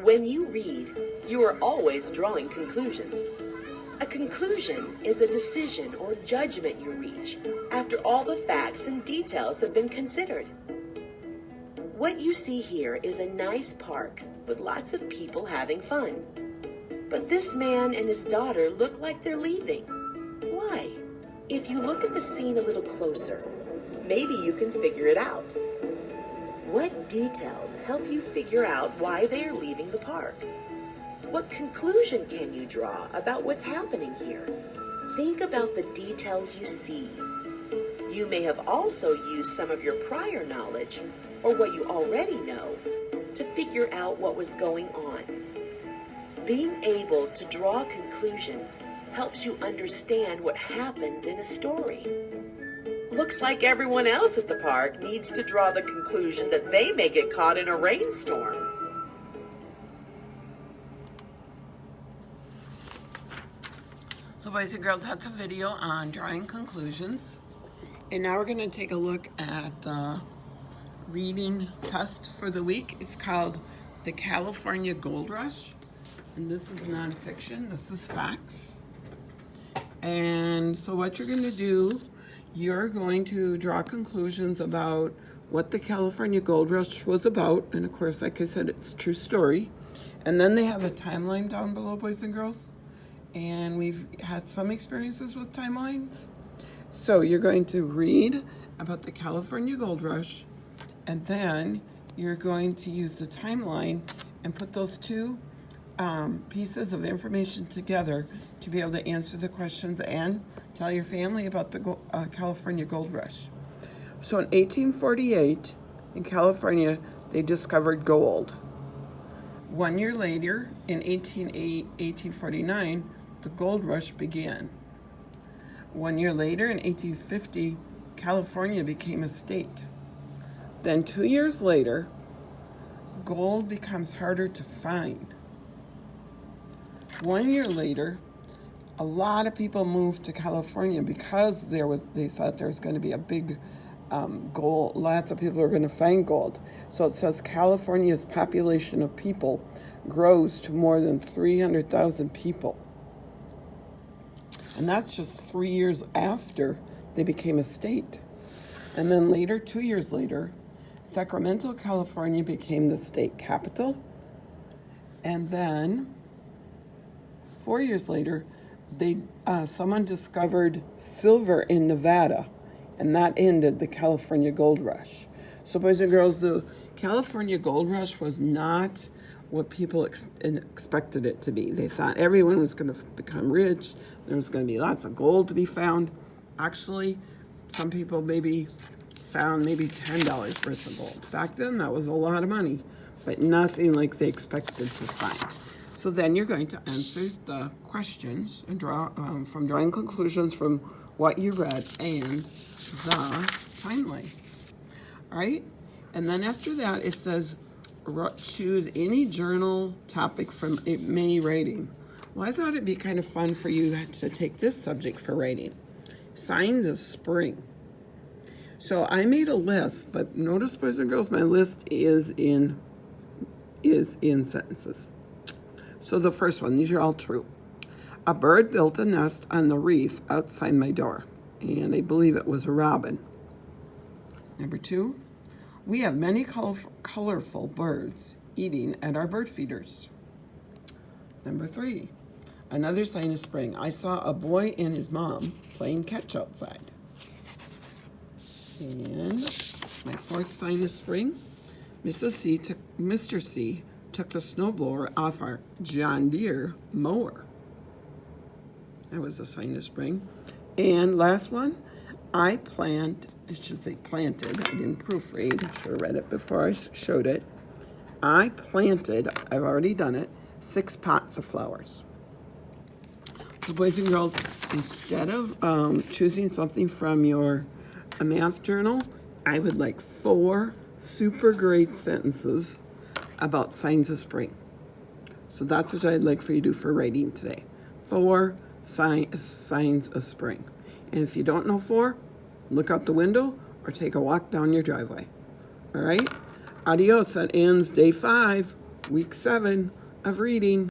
When you read, you are always drawing conclusions. A conclusion is a decision or judgment you reach after all the facts and details have been considered. What you see here is a nice park with lots of people having fun. But this man and his daughter look like they're leaving. Why? If you look at the scene a little closer, maybe you can figure it out. What details help you figure out why they are leaving the park? What conclusion can you draw about what's happening here? Think about the details you see. You may have also used some of your prior knowledge, or what you already know, to figure out what was going on. Being able to draw conclusions helps you understand what happens in a story. Looks like everyone else at the park needs to draw the conclusion that they may get caught in a rainstorm. So boys and girls, that's a video on drawing conclusions. And now we're going to take a look at the reading test for the week. It's called The California Gold Rush. And this is nonfiction, this is facts. And so what you're going to do, you're going to draw conclusions about what the California Gold Rush was about. And of course, like I said, it's a true story. And then they have a timeline down below, boys and girls. And we've had some experiences with timelines. So you're going to read about the California Gold Rush, and then you're going to use the timeline and put those two pieces of information together to be able to answer the questions and tell your family about the California Gold Rush. So in 1848, in California, they discovered gold. 1 year later, in 1849, the gold rush began. 1 year later, in 1850, California became a state. Then 2 years later, gold becomes harder to find. 1 year later, a lot of people moved to California because they thought there was going to be a big gold. Lots of people are going to find gold. So it says California's population of people grows to more than 300,000 people. And that's just 3 years after they became a state. And then later, 2 years later, Sacramento, California became the state capital. And then 4 years later, someone discovered silver in Nevada, and that ended the California Gold Rush. So boys and girls, the California Gold Rush was not what people expected it to be. They thought everyone was going to become rich. There was going to be lots of gold to be found. Actually, some people maybe found maybe $10 worth of gold. Back then, that was a lot of money, but nothing like they expected to find. So then you're going to answer the questions and draw from drawing conclusions from what you read and the timeline. All right? And then after that, it says, choose any journal topic from May writing. Well, I thought it'd be kind of fun for you to take this subject for writing. Signs of spring. So I made a list, but notice, boys and girls, my list is in sentences. So the first one, these are all true. A bird built a nest on the wreath outside my door, and I believe it was a robin. Number 2, we have many colorful birds eating at our bird feeders. Number 3, another sign of spring. I saw a boy and his mom playing catch outside. And my 4th sign of spring, Mr. C took the snowblower off our John Deere mower. That was a sign of spring. And last one, I planted, I didn't proofread, I should have read it before I showed it. I planted, I've already done it, 6 pots of flowers. So boys and girls, instead of choosing something from your math journal, I would like 4 super great sentences about signs of spring. So that's what I'd like for you to do for writing today. 4 signs of spring. And if you don't know 4, look out the window or take a walk down your driveway. All right? Adios. That ends day 5. week 7 of reading.